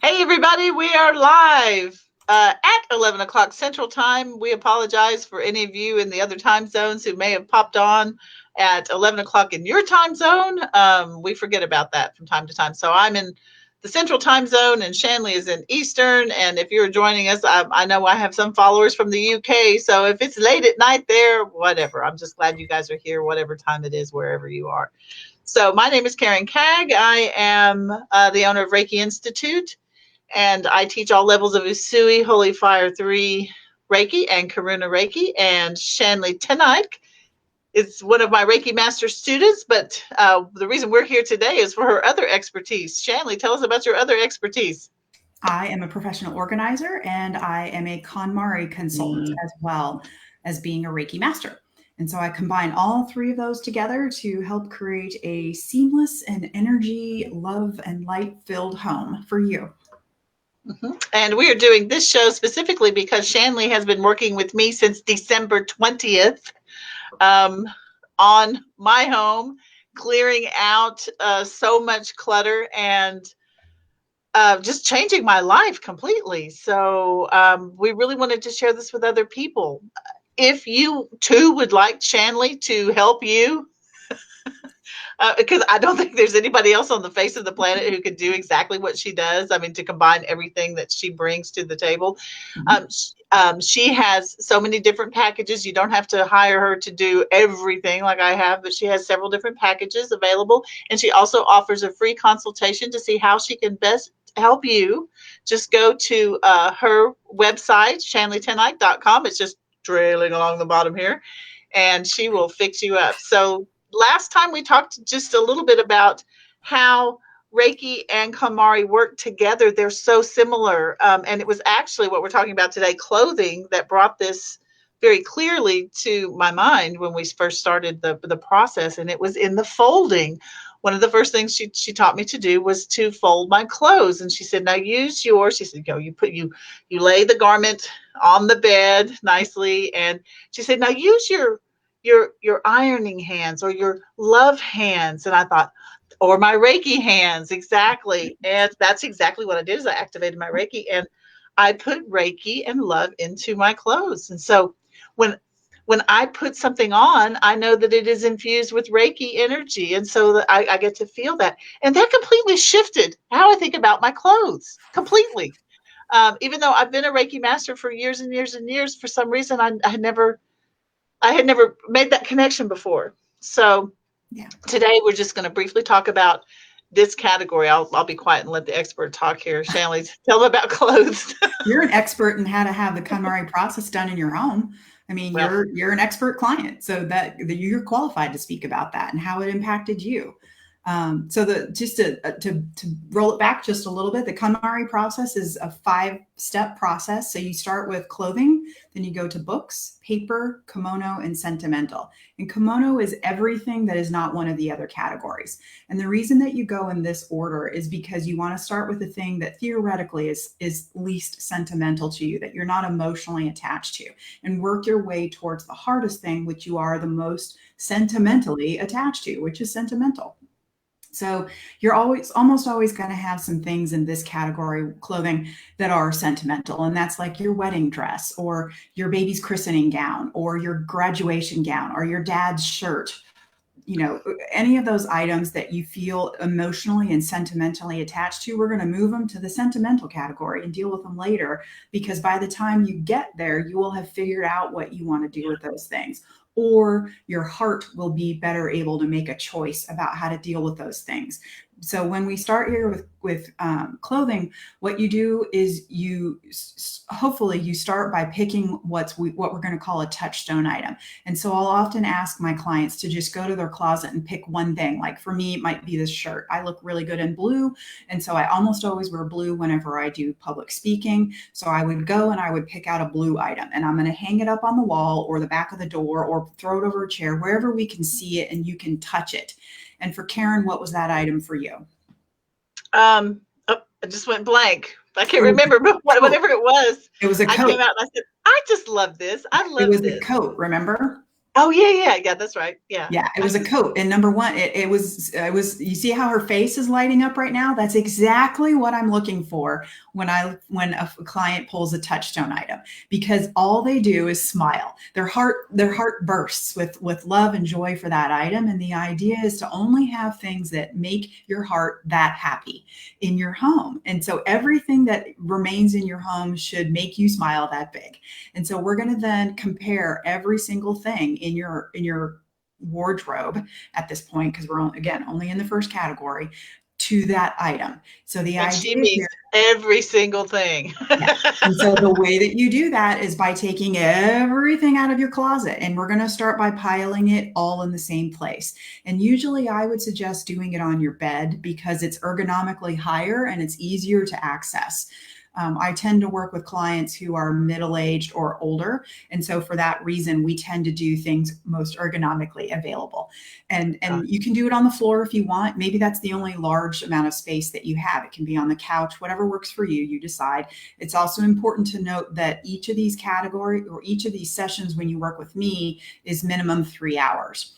Hey, everybody, we are live at 11 o'clock Central Time. We apologize for any of you in the other time zones who may have popped on at 11 o'clock in your time zone. We forget about that from time to time. So I'm in the Central Time Zone and Shanley is in Eastern. And if you're joining us, I know I have some followers from the UK. So if it's late at night there, whatever. I'm just glad you guys are here, whatever time it is, wherever you are. So my name is Karen Cagg. I am the owner of Reiki Institute, and I teach all levels of Usui, Holy Fire 3 Reiki, and Karuna Reiki. And Shanley Tenaik is one of my Reiki master students, but the reason we're here today is for her other expertise. Shanley, tell us about your other expertise. I am a professional organizer and I am a KonMari consultant as well as being a Reiki master. And so I combine all three of those together to help create a seamless and energy, love, and light filled home for you. Mm-hmm. And we are doing this show specifically because Shanley has been working with me since December 20th um, on my home, clearing out so much clutter and just changing my life completely. So we really wanted to share this with other people. If you too would like Shanley to help you, because I don't think there's anybody else on the face of the planet who could do exactly what she does. I mean, to combine everything that she brings to the table. Mhm. She has so many different packages. You don't have to hire her to do everything like I have, but she has several different packages available. And she also offers a free consultation to see how she can best help you. Just go to her website, shanleytenike.com. It's just trailing along the bottom here, and she will fix you up. So last time we talked just a little bit about how Reiki and KonMari work together. They're so similar. And it was actually what we're talking about today, clothing, that brought this very clearly to my mind when we first started the process. And it was in the folding. One of the first things she taught me to do was to fold my clothes. And she said, now use yours. She said, you lay the garment on the bed nicely. And she said, now use your ironing hands or your love hands. And I thought, or my Reiki hands, exactly. And that's exactly what I did is I activated my Reiki and I put Reiki and love into my clothes. And so when when I put something on, I know that it is infused with Reiki energy. And so that I get to feel that. And that completely shifted how I think about my clothes completely. Even though I've been a Reiki master for years and years and years, for some reason I had never made that connection before. So Yeah. today we're just going to briefly talk about this category. I'll be quiet and let the expert talk here. Shanley, tell them about clothes. You're an expert in how to have the KonMari process done in your home. I mean, Well, you're an expert client, so that you're qualified to speak about that and how it impacted you. So the just to roll it back just a little bit, the KonMari process is a 5-step process. So you start with clothing, then you go to books, paper, kimono, and sentimental. And kimono is everything that is not one of the other categories. And the reason that you go in this order is because you want to start with the thing that theoretically is least sentimental to you, that you're not emotionally attached to, and work your way towards the hardest thing, which you are the most sentimentally attached to, which is sentimental. So you're almost always going to have some things in this category, clothing, that are sentimental. And that's like your wedding dress or your baby's christening gown or your graduation gown or your dad's shirt. Any of those items that you feel emotionally and sentimentally attached to, we're going to move them to the sentimental category and deal with them later, because by the time you get there, you will have figured out what you want to do with those things, or your heart will be better able to make a choice about how to deal with those things. So when we start here with clothing, what you do is hopefully you start by picking what we're going to call a touchstone item. And so I'll often ask my clients to just go to their closet and pick one thing. Like for me, it might be this shirt. I look really good in blue, and so I almost always wear blue whenever I do public speaking. So I would go and I would pick out a blue item, and I'm going to hang it up on the wall or the back of the door or throw it over a chair, wherever we can see it and you can touch it. And for Karen, what was that item for you? oh, I just went blank. I can't It was remember, but a coat. whatever it was, It was a I coat. came out and I said, I just love this. I It love was a this. coat, remember? Oh, yeah. That's right. Yeah. Yeah, it was a coat. And number one, it was, you see how her face is lighting up right now? That's exactly what I'm looking for when a client pulls a touchstone item, because all they do is smile. Their heart bursts with love and joy for that item. And the idea is to only have things that make your heart that happy in your home. And so everything that remains in your home should make you smile that big. And so we're going to then compare every single thing in your wardrobe at this point, because we're again only in the first category, to that item. So the And she idea means here, every single thing. yeah. And so the way that you do that is by taking everything out of your closet, and we're going to start by piling it all in the same place. And usually I would suggest doing it on your bed because it's ergonomically higher and it's easier to access. I tend to work with clients who are middle-aged or older. And so for that reason, we tend to do things most ergonomically available. And you can do it on the floor if you want. Maybe that's the only large amount of space that you have. It can be on the couch, whatever works for you, you decide. It's also important to note that each of these categories or each of these sessions when you work with me is minimum 3 hours.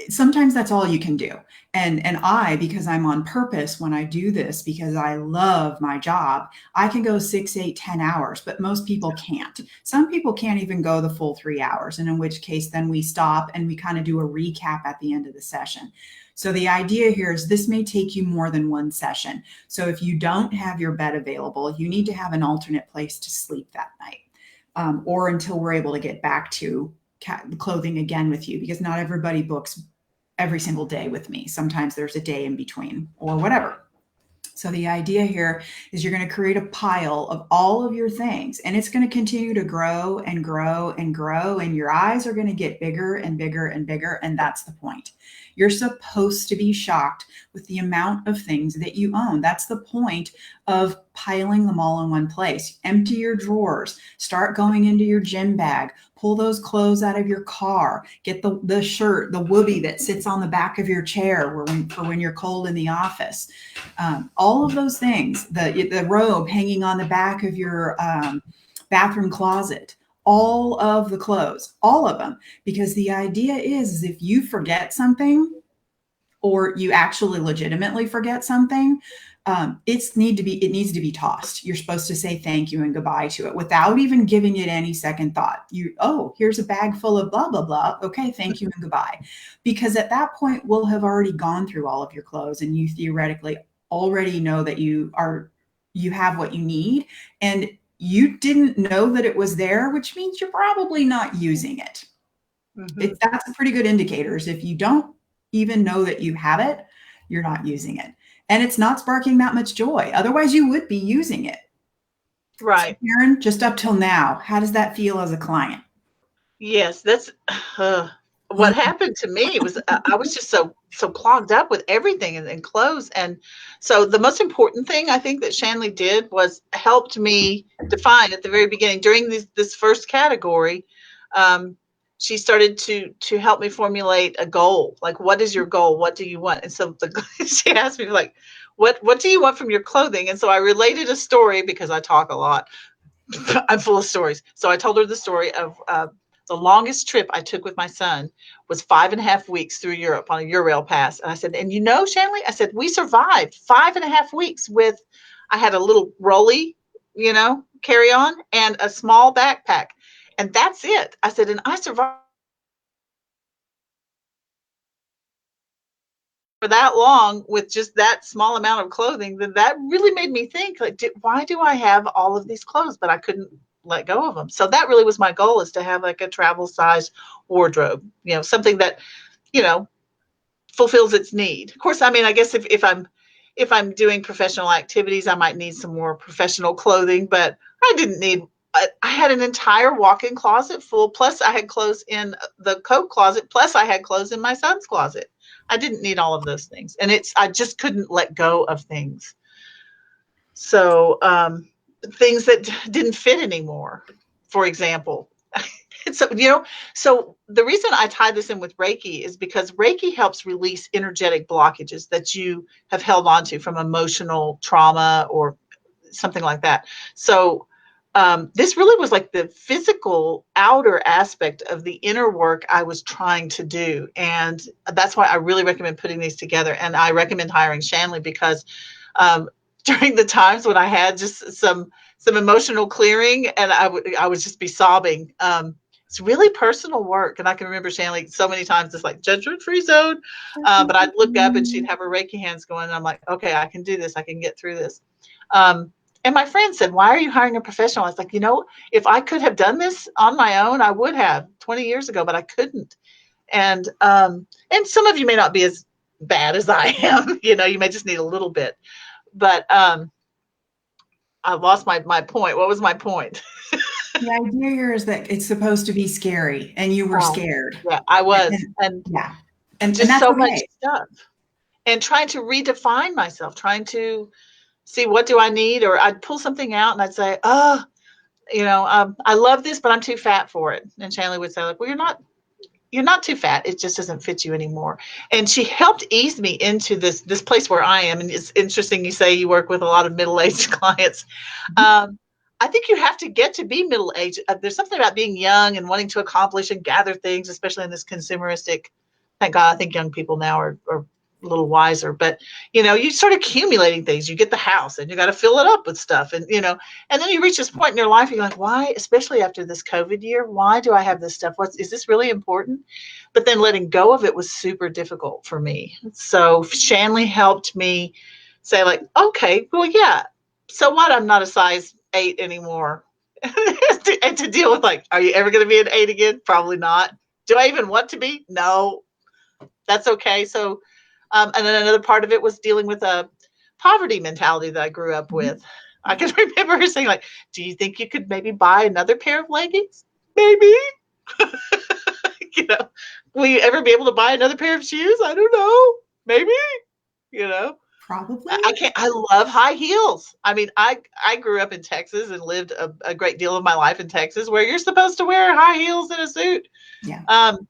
Sometimes that's all you can do. And I, because I'm on purpose when I do this, because I love my job, I can go 6, 8, 10 hours, but most people can't. Some people can't even go the full 3 hours. And in which case, then we stop and we kind of do a recap at the end of the session. So the idea here is this may take you more than one session. So if you don't have your bed available, you need to have an alternate place to sleep that night, or until we're able to get back to clothing again with you, because not everybody books every single day with me. Sometimes there's a day in between or whatever. So the idea here is you're going to create a pile of all of your things, and it's going to continue to grow and grow and grow, and your eyes are going to get bigger and bigger and bigger. And that's the point. You're supposed to be shocked with the amount of things that you own. That's the point of piling them all in one place. Empty your drawers, start going into your gym bag, pull those clothes out of your car, get the shirt, the whoopee that sits on the back of your chair for when you're cold in the office. All of those things, the robe hanging on the back of your bathroom closet, all of the clothes, all of them, because the idea is if you forget something or you actually legitimately forget something, it needs to be tossed. You're supposed to say thank you and goodbye to it without even giving it any second thought. Oh, here's a bag full of blah, blah, blah. Okay, thank you and goodbye. Because at that point, we'll have already gone through all of your clothes, and you theoretically already know that you have what you need, and you didn't know that it was there, which means you're probably not using it. Mm-hmm. That's a pretty good indicator. Is if you don't even know that you have it, you're not using it. And it's not sparking that much joy. Otherwise, you would be using it. Right. So, Karen, just up till now, how does that feel as a client? Yes, that's what happened to me was I was just so clogged up with everything and clothes. And so the most important thing I think that Shanley did was helped me define at the very beginning during this first category. Um, she started to help me formulate a goal. Like, what is your goal? What do you want? And so she asked me like, what do you want from your clothing? And so I related a story because I talk a lot. I'm full of stories. So I told her the story of the longest trip I took with my son was 5.5 weeks through Europe on a Eurail pass. And I said, and Shanley, I said, we survived 5.5 weeks with, I had a little rolly, carry on and a small backpack. And that's it. I said, and I survived for that long with just that small amount of clothing. Then that really made me think, like, why do I have all of these clothes, but I couldn't let go of them? So that really was my goal, is to have like a travel size wardrobe, something that, you know, fulfills its need. Of course, I mean, I guess if I'm doing professional activities, I might need some more professional clothing, but I didn't need. I had an entire walk-in closet full. Plus, I had clothes in the coat closet. Plus, I had clothes in my son's closet. I didn't need all of those things, and I just couldn't let go of things. So things that didn't fit anymore, for example. So the reason I tie this in with Reiki is because Reiki helps release energetic blockages that you have held on to from emotional trauma or something like that. So this really was like the physical outer aspect of the inner work I was trying to do. And that's why I really recommend putting these together. And I recommend hiring Shanley because um, during the times when I had just some emotional clearing and I would just be sobbing. It's really personal work. And I can remember Shanley so many times, it's like judgment free zone. But I'd look up and she'd have her Reiki hands going. And I'm like, okay, I can do this. I can get through this. Um, and my friend said, why are you hiring a professional? I was like, if I could have done this on my own, I would have 20 years ago, but I couldn't. And some of you may not be as bad as I am. You may just need a little bit. But I lost my point. What was my point? The idea here is that it's supposed to be scary, and you were scared. Yeah, I was. And yeah, and just that's so okay. much stuff. And trying to redefine myself, trying to see what do I need, or I'd pull something out and I'd say, I love this, but I'm too fat for it. And Shanley would say, like, well, you're not too fat. It just doesn't fit you anymore. And she helped ease me into this place where I am. And it's interesting you say you work with a lot of middle-aged clients. I think you have to get to be middle-aged. There's something about being young and wanting to accomplish and gather things, especially in this consumeristic. Thank God, I think young people now are a little wiser, but you start accumulating things. You get the house and you got to fill it up with stuff. And then you reach this point in your life, you're like, why, especially after this COVID year, why do I have this stuff? Is this really important? But then letting go of it was super difficult for me. So Shanley helped me say, like, okay, well, yeah, so what? I'm not a size 8 anymore. And to deal with, like, are you ever going to be an 8 again? Probably not. Do I even want to be? No. That's okay. So and then another part of it was dealing with a poverty mentality that I grew up with. I can remember her saying, like, do you think you could maybe buy another pair of leggings? Maybe. Will you ever be able to buy another pair of shoes? I don't know. Maybe. Probably. I love high heels. I mean, I grew up in Texas and lived a great deal of my life in Texas where you're supposed to wear high heels in a suit. Yeah.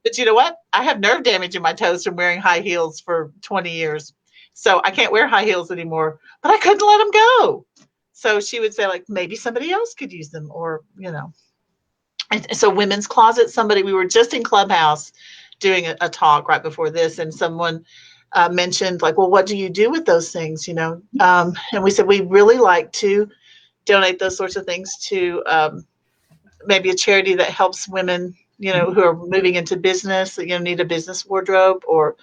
But you know what? I have nerve damage in my toes from wearing high heels for 20 years. So I can't wear high heels anymore, but I couldn't let them go. So she would say, like, maybe somebody else could use them, or. And so women's closet, we were just in Clubhouse doing a talk right before this, and someone mentioned, like, well, what do you do with those things? And we said, we really like to donate those sorts of things to maybe a charity that helps women, who are moving into business, need a business wardrobe, or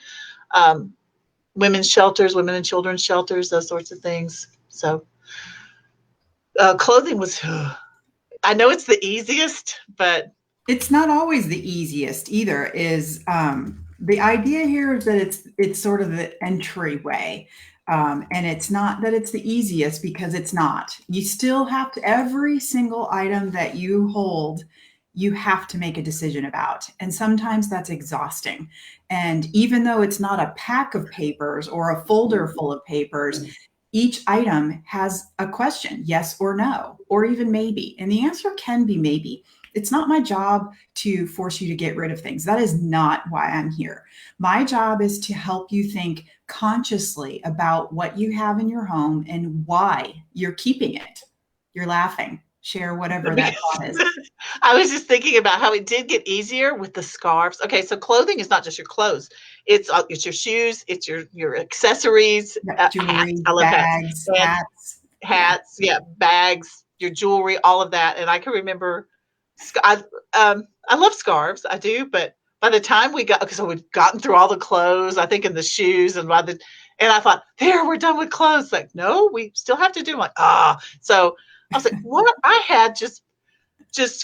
women's shelters, women and children's shelters, those sorts of things. So clothing was, I know it's the easiest, but it's not always the easiest either. Is the idea here is that it's sort of the entryway. And it's not that it's the easiest, because it's not. You still have to, every single item that you hold, you have to make a decision about. And sometimes that's exhausting. And even though it's not a pack of papers or a folder full of papers, each item has a question, yes or no, or even maybe. And the answer can be maybe. It's not my job to force you to get rid of things. That is not why I'm here. My job is to help you think consciously about what you have in your home and why you're keeping it. You're laughing. Share whatever that thought is. I was just thinking about how it did get easier with the scarves. Okay, so clothing is not just your clothes. It's your shoes. It's your accessories. Jewelry, hats. I love bags, hats. Yeah, bags, your jewelry, all of that. And I can remember, I love scarves. I do, but by the time we'd gotten through all the clothes, I think, and the shoes, and and I thought, there, we're done with clothes. Like, no, we still have to do. I'm like, so I was like, what? I had just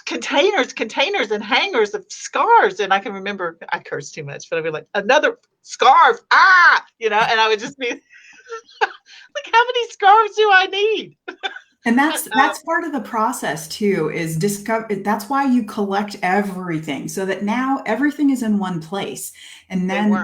containers and hangers of scarves. And I can remember, I cursed too much, but I'd be like, another scarf, and I would just be like, how many scarves do I need? And that's part of the process too, is discover. That's why you collect everything, so that now everything is in one place. And then,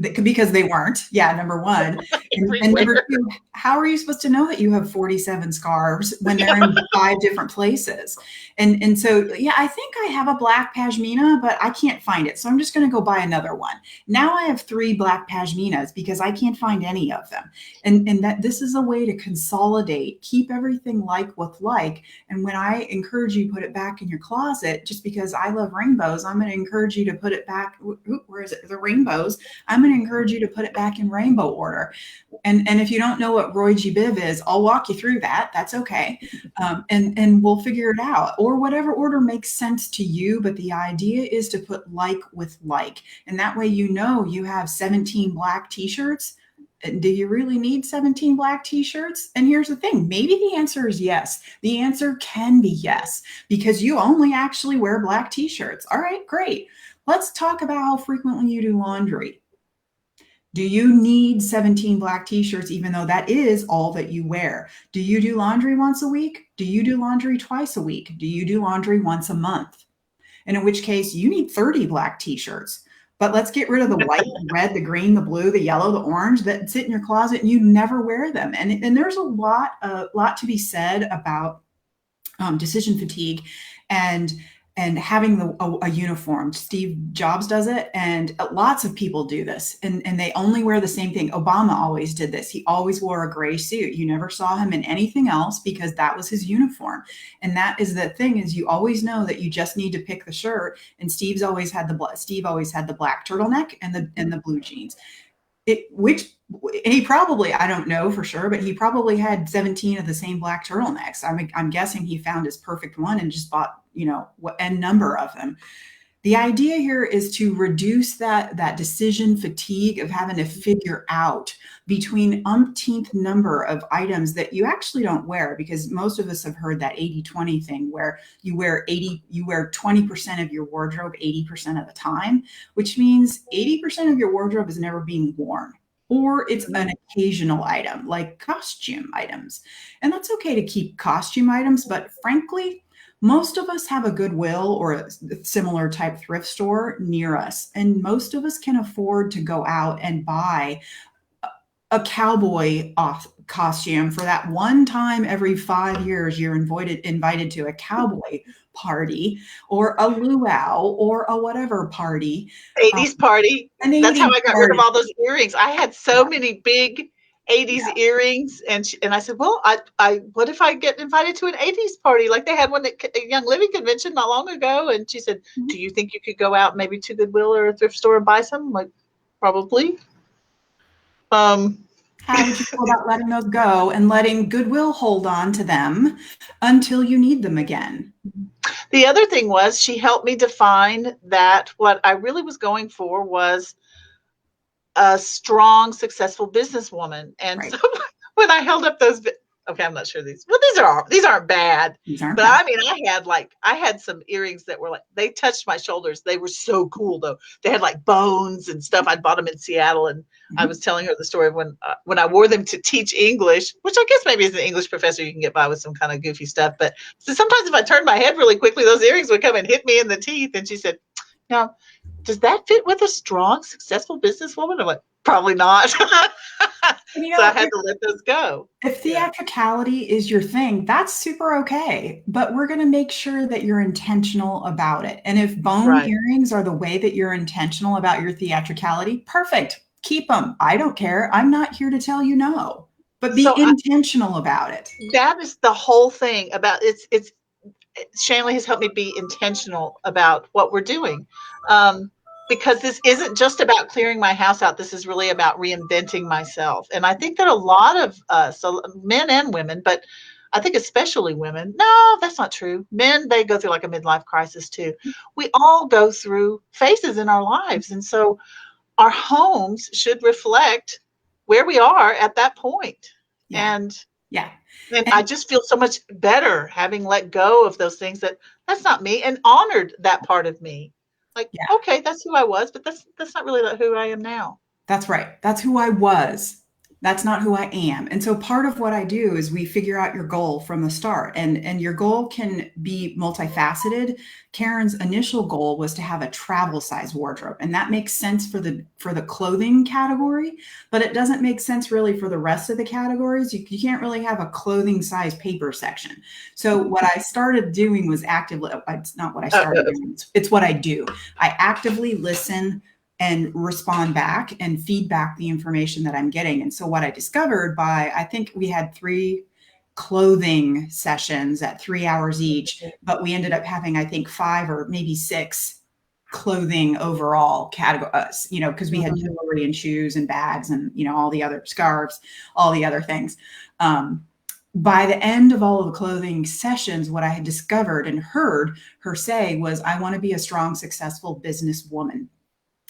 because they weren't, number one. And number two, how are you supposed to know that you have 47 scarves when they're in 5 different places? And so, I think I have a black pashmina, but I can't find it. So I'm just going to go buy another one. Now I have 3 black pashminas because I can't find any of them. And that this is a way to consolidate, keep everything everything like with like. And when I encourage you to put it back in your closet, just because I love rainbows, I'm going to encourage you to put it back. Where is it? The rainbows. I'm going to encourage you to put it back in rainbow order. And if you don't know what Roy G. Biv is, I'll walk you through that. That's okay. And we'll figure it out, or whatever order makes sense to you. But the idea is to put like with like. And that way, you know, you have 17 black t-shirts. Do you really need 17 black t-shirts? And here's the thing, maybe the answer is yes. The answer can be yes, because you only actually wear black t-shirts. All right, great. Let's talk about how frequently you do laundry. Do you need 17 black t-shirts, even though that is all that you wear? Do you do laundry once a week? Do you do laundry twice a week? Do you do laundry once a month? And in which case you need 30 black t-shirts. But let's get rid of the white, the red, the green, the blue, the yellow, the orange that sit in your closet and you never wear them. And there's a lot to be said about decision fatigue and having a uniform. Steve Jobs does it, and lots of people do this, and they only wear the same thing. Obama always did this. He always wore a gray suit. You never saw him in anything else because that was his uniform. And that is the thing, is you always know that you just need to pick the shirt. And Steve always had the black turtleneck and the blue jeans. And he probably, I don't know for sure, but he probably had 17 of the same black turtlenecks. I'm guessing he found his perfect one and just bought, n number of them. The idea here is to reduce that decision fatigue of having to figure out between umpteenth number of items that you actually don't wear, because most of us have heard that 80-20 thing where you wear 20% of your wardrobe 80% of the time, which means 80% of your wardrobe is never being worn. Or it's an occasional item like costume items. And that's okay to keep costume items, but frankly, most of us have a Goodwill or a similar type thrift store near us. And most of us can afford to go out and buy a cowboy costume for that one time every 5 years you're invited to a cowboy party or a luau or a whatever party. 80s party. That's how I got rid of all those earrings. I had so many big 80s earrings, and I said, well, I what if I get invited to an 80s party? Like they had one at a Young Living convention not long ago, and she said, do you think you could go out maybe to Goodwill or a thrift store and buy some? I'm like, probably. How would you go about letting those go and letting Goodwill hold on to them until you need them again? The other thing was she helped me define that what I really was going for was a strong, successful businesswoman. And so when I held up those, okay, I'm not sure these aren't bad. But I mean, I had some earrings that were like, they touched my shoulders. They were so cool though. They had like bones and stuff. I'd bought them in Seattle, and I was telling her the story of when I wore them to teach English, which I guess maybe as an English professor you can get by with some kind of goofy stuff. But so sometimes if I turned my head really quickly, those earrings would come and hit me in the teeth. And she said, now, does that fit with a strong, successful businesswoman? I'm like, probably not. So I had to let those go. If theatricality is your thing, that's super okay. But we're going to make sure that you're intentional about it. And if bone earrings are the way that you're intentional about your theatricality, perfect. Keep them. I don't care. I'm not here to tell you no. But be intentional about it. That is the whole thing about it's Shanley has helped me be intentional about what we're doing. Because this isn't just about clearing my house out. This is really about reinventing myself. And I think that a lot of us, men and women, but I think especially women, no, that's not true. Men, they go through like a midlife crisis too. We all go through phases in our lives. And so our homes should reflect where we are at that point. And I just feel so much better having let go of those things that's not me, and honored that part of me. Like, okay, that's who I was, but that's not really who I am now. That's right. That's who I was. That's not who I am. And so part of what I do is we figure out your goal from the start, and your goal can be multifaceted. Karen's initial goal was to have a travel size wardrobe, and that makes sense for the clothing category, but it doesn't make sense really for the rest of the categories. You can't really have a clothing size paper section. So what I started doing was it's not what I started doing. It's what I do. I actively listen and respond back and feedback the information that I'm getting. And so what I discovered I think we had 3 clothing sessions at 3 hours each, but we ended up having, I think, 5 or maybe 6 clothing overall categories, because we had jewelry and shoes and bags and, all the other scarves, all the other things. By the end of all of the clothing sessions, what I had discovered and heard her say was, I want to be a strong, successful businesswoman.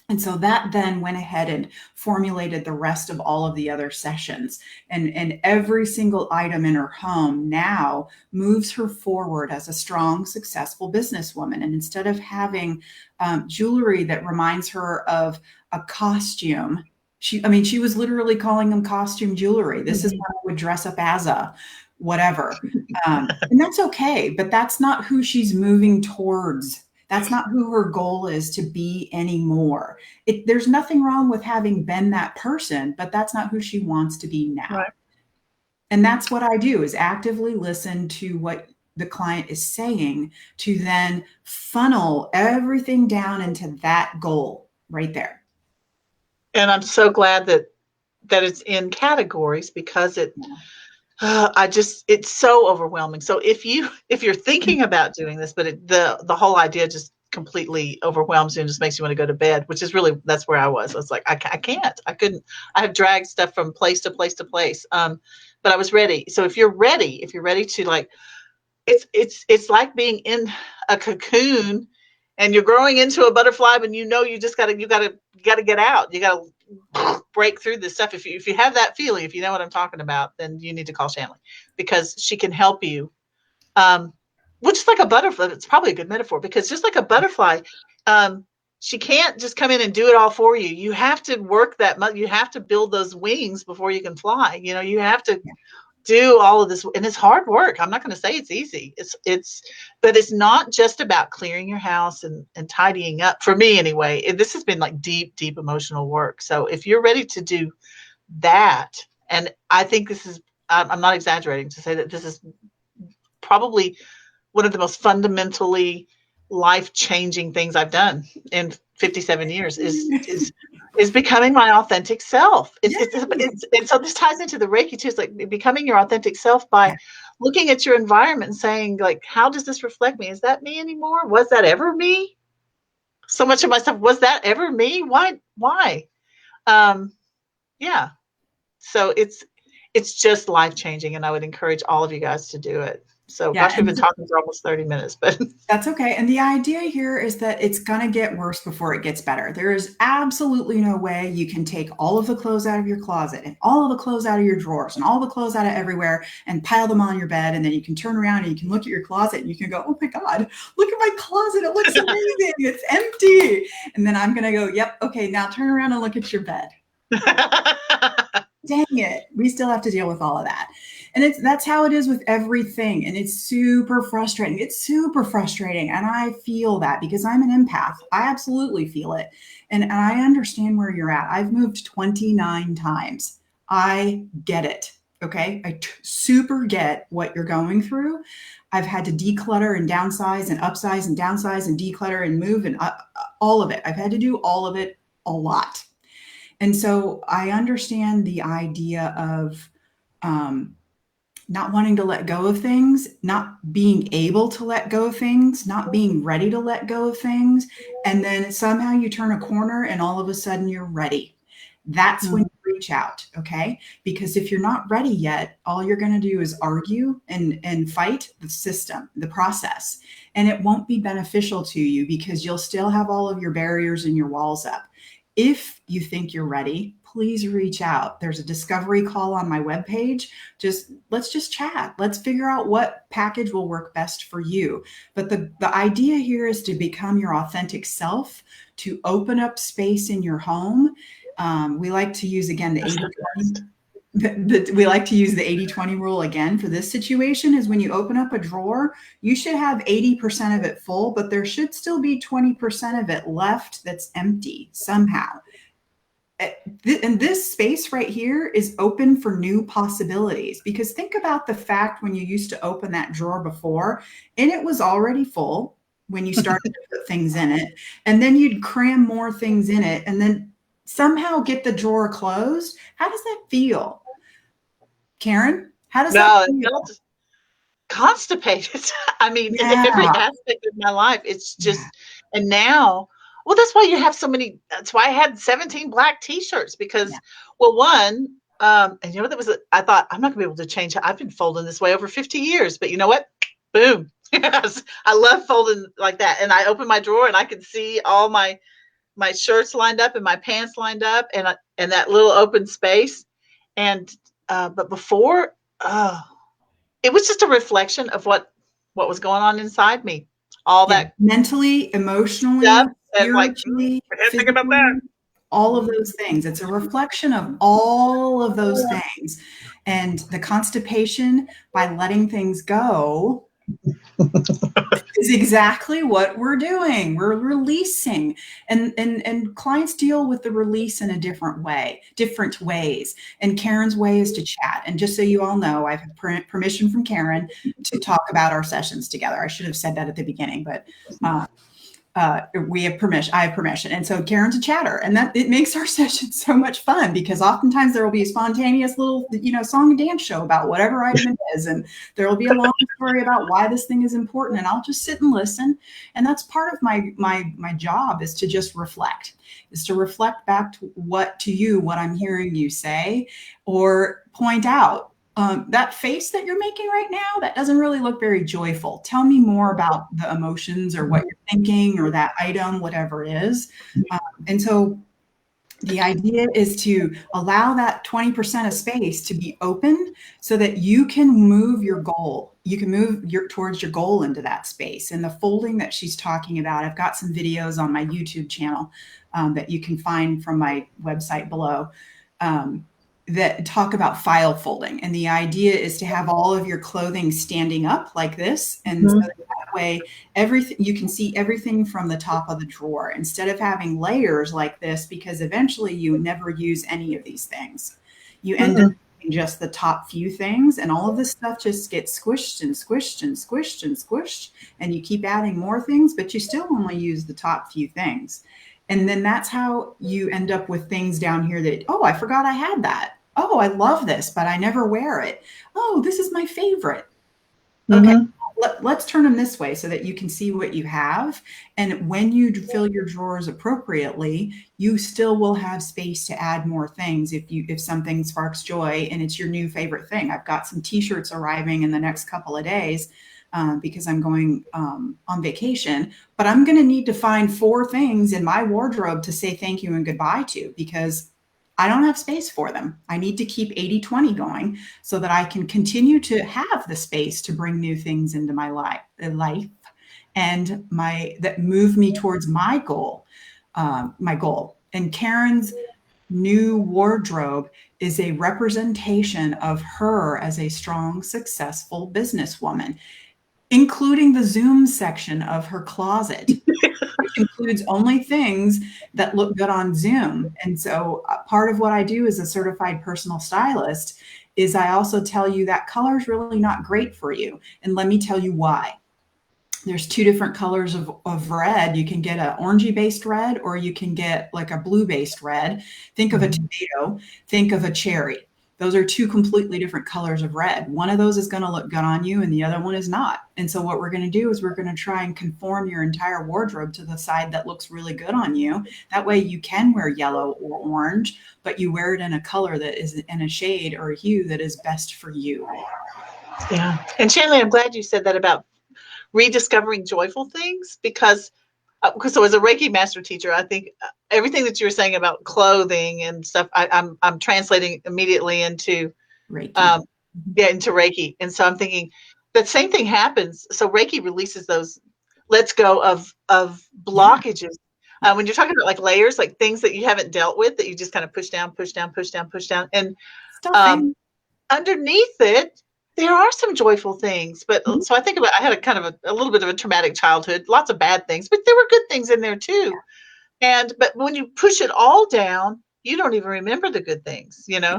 And so that then went ahead and formulated the rest of all of the other sessions. And every single item in her home now moves her forward as a strong, successful businesswoman. And instead of having jewelry that reminds her of a costume, she was literally calling them costume jewelry. This is what I would dress up as a whatever. And that's okay, but that's not who she's moving towards. That's not who her goal is to be anymore. There's nothing wrong with having been that person, but that's not who she wants to be now. Right. And that's what I do, is actively listen to what the client is saying to then funnel everything down into that goal right there. And I'm so glad that it's in categories, because it's so overwhelming. So if you're thinking about doing this, but the whole idea just completely overwhelms you and just makes you want to go to bed, which is really, that's where I was. I was like, I couldn't. I have dragged stuff from place to place to place. But I was ready. So if you're ready to, like, it's like being in a cocoon and you're growing into a butterfly, but you gotta get out. You gotta break through this stuff. If you have that feeling, if you know what I'm talking about, then you need to call Shanley, because she can help you. Which is like a butterfly. It's probably a good metaphor, because just like a butterfly, she can't just come in and do it all for you. You have to work you have to build those wings before you can fly. You have to do all of this, and it's hard work. I'm not going to say it's easy. But it's not just about clearing your house and tidying up. For me, anyway, this has been like deep, deep emotional work. So if you're ready to do that, and I think I'm not exaggerating to say that this is probably one of the most fundamentally life-changing things I've done in 57 years is becoming my authentic self. And so this ties into the Reiki too. It's like becoming your authentic self by looking at your environment and saying, like, how does this reflect me? Is that me anymore? Was that ever me? So much of my stuff, was that ever me? Why? Yeah. So it's just life-changing, and I would encourage all of you guys to do it. So gosh, we've been talking for almost 30 minutes, but that's okay. And the idea here is that it's going to get worse before it gets better. There is absolutely no way you can take all of the clothes out of your closet and all of the clothes out of your drawers and all the clothes out of everywhere and pile them on your bed. And then you can turn around and you can look at your closet and you can go, oh my God, look at my closet. It looks amazing. It's empty. And then I'm going to go, yep. Okay. Now turn around and look at your bed. Dang it. We still have to deal with all of that. And that's how it is with everything. And it's super frustrating. And I feel that because I'm an empath. I absolutely feel it. And I understand where you're at. I've moved 29 times. I get it. Okay. I super get what you're going through. I've had to declutter and downsize and upsize and downsize and declutter and move and all of it. I've had to do all of it a lot. And so I understand the idea of not wanting to let go of things, not being able to let go of things, not being ready to let go of things. And then somehow you turn a corner and all of a sudden you're ready. That's when you reach out, okay? Because if you're not ready yet, all you're going to do is argue and fight the system, the process. And it won't be beneficial to you because you'll still have all of your barriers and your walls up. If you think you're ready, please reach out. There's a discovery call on my webpage. Let's just chat. Let's figure out what package will work best for you. But the idea here is to become your authentic self, to open up space in your home. We like to use, again, the 80-20. We like to use the 80-20 rule again for this situation. Is when you open up a drawer, you should have 80% of it full, but there should still be 20% of it left that's empty somehow. And this space right here is open for new possibilities, because think about the fact when you used to open that drawer before and it was already full when you started to put things in it, and then you'd cram more things in it and then somehow get the drawer closed. How does that feel? Karen, How does that No, it feel? felt constipated. I mean, in every Yeah. aspect of my life, it's Yeah. just, and now, well, that's why you have so many. That's why I had 17 black T-shirts Yeah. because, well, one, and you know what, I thought I'm not gonna be able to change it. I've been folding this way over 50 years, but you know what? Boom. I love folding like that. And I open my drawer and I can see all my shirts lined up and my pants lined up and that little open space. And but before, uh, it was just a reflection of what was going on inside me. All Yeah. that Mentally, stuff emotionally, and like, spiritually, I can't think about that. physically, all of those things. It's a reflection of all of those things. And the constipation, by letting things go, is exactly what we're doing. We're releasing. And clients deal with the release in a different way, different ways. And Karen's way is to chat. And just so you all know, I've had permission from Karen to talk about our sessions together. I should have said that at the beginning, but uh, we have permission. I have permission. And so Karen's a chatter, and that it makes our session so much fun because oftentimes there will be a spontaneous little, song and dance show about whatever item it is. And there will be a long story about why this thing is important. And I'll just sit and listen. And that's part of my job, is to just reflect, is to reflect back to you, what I'm hearing you say, or point out, that face that you're making right now, that doesn't really look very joyful. Tell me more about the emotions or what you're thinking or that item, whatever it is. And so the idea is to allow that 20% of space to be open so that you can move your goal. You can move towards your goal into that space. And the folding that she's talking about, I've got some videos on my YouTube channel that you can find from my website below. That talk about file folding. And the idea is to have all of your clothing standing up like this. And so that way, everything, you can see everything from the top of the drawer instead of having layers like this, because eventually you never use any of these things. You end up using just the top few things, and all of this stuff just gets squished and squished and squished and squished. And you keep adding more things, but you still only use the top few things. And then that's how you end up with things down here that, oh, I forgot I had that. Oh, I love this, but I never wear it. Oh, this is my favorite. Okay, let's turn them this way so that you can see what you have. And when you fill your drawers appropriately, you still will have space to add more things if something sparks joy and it's your new favorite thing. I've got some t-shirts arriving in the next couple of days because I'm going on vacation, but I'm going to need to find 4 things in my wardrobe to say thank you and goodbye to, because I don't have space for them. I need to keep 80-20 going so that I can continue to have the space to bring new things into my life and that move me towards my goal. And Karen's new wardrobe is a representation of her as a strong, successful businesswoman, including the Zoom section of her closet, which includes only things that look good on Zoom. And so part of what I do as a certified personal stylist is I also tell you that color is really not great for you. And let me tell you why. There's 2 different colors of red. You can get an orangey based red, or you can get like a blue based red. Think of a tomato, think of a cherry. Those are 2 completely different colors of red. One of those is going to look good on you and the other one is not. And so what we're going to do is we're going to try and conform your entire wardrobe to the side that looks really good on you. That way you can wear yellow or orange, but you wear it in a color that is in a shade or a hue that is best for you. Yeah. And Shanley, I'm glad you said that about rediscovering joyful things because so as a Reiki master teacher, I think everything that you were saying about clothing and stuff, I'm translating immediately into Reiki. into Reiki. And so I'm thinking that same thing happens. So Reiki releases those let's go of Yeah. blockages. When you're talking about like layers, like things that you haven't dealt with that you just kind of push down, push down, push down, push down. And um, Stuffing. underneath it, there are some joyful things. But so I think about, I had a kind of a little bit of a traumatic childhood, lots of bad things, but there were good things in there too. But when you push it all down, you don't even remember the good things, you know?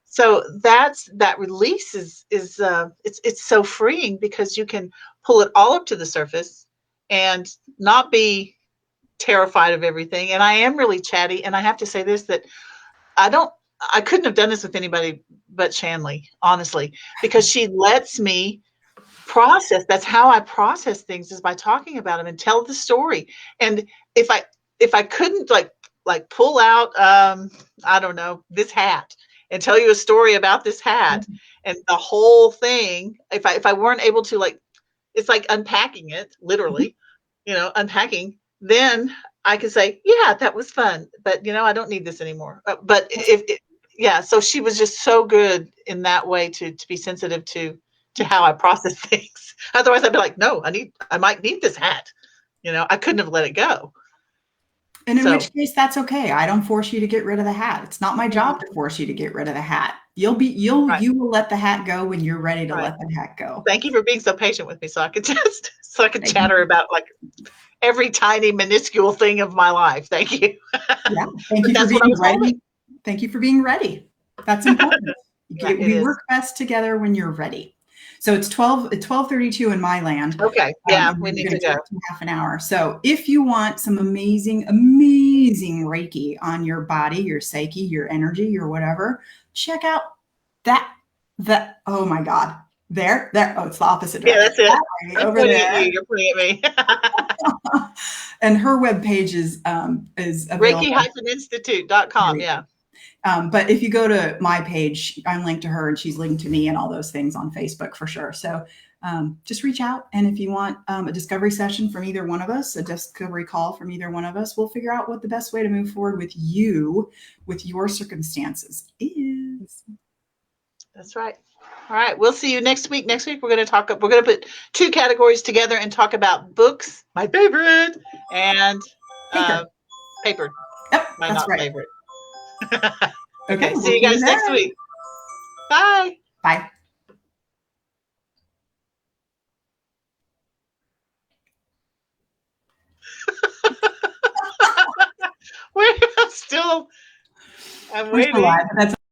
So that release is it's so freeing because you can pull it all up to the surface and not be terrified of everything. And I am really chatty. And I have to say this, that I don't I couldn't have done this with anybody but Shanley, honestly, because she lets me process. That's how I process things, is by talking about them and tell the story. And if I couldn't like pull out I don't know, this hat and tell you a story about this hat and the whole thing, if I weren't able to, like, it's like unpacking it literally, unpacking, then I could say, yeah, that was fun, but I don't need this anymore. But if it, yeah, so she was just so good in that way to be sensitive to how I process things. Otherwise, I'd be like, no, I might need this hat. I couldn't have let it go. And in So which case, that's okay. I don't force you to get rid of the hat. It's not my job to force you to get rid of the hat. right, You will let the hat go when you're ready to right. let the hat go. Thank you for being so patient with me, so I could Thank you. chatter about like every tiny minuscule thing of my life. Thank you. Yeah. Thank But you for that's what I being was holding. ready. Thank you for being ready. That's important. Right, it We is. work best together when you're ready. So it's 12:32 in my land. Okay. Yeah, And we we're need going to to go. talk in half an hour. So if you want some amazing, amazing Reiki on your body, your psyche, your energy, your whatever, check out oh my God. There. Oh, it's the opposite Yeah, direction. that's it. That way, I'm over pointing at there. you. You're pointing at me. And her webpage is available. Reiki-institute.com. Yeah. But if you go to my page, I'm linked to her and she's linked to me and all those things on Facebook for sure. So just reach out. And if you want a discovery session from either one of us, a discovery call from either one of us, we'll figure out what the best way to move forward with you, with your circumstances is. That's right. All right. We'll see you next week. Next week, we're going to put two categories together and talk about books, my favorite, and Paper. paper, Yep, my that's not right. favorite. Okay, Okay. See we'll you see you guys next there. week. Bye. Bye. We're still, I'm We're still live. waiting. That's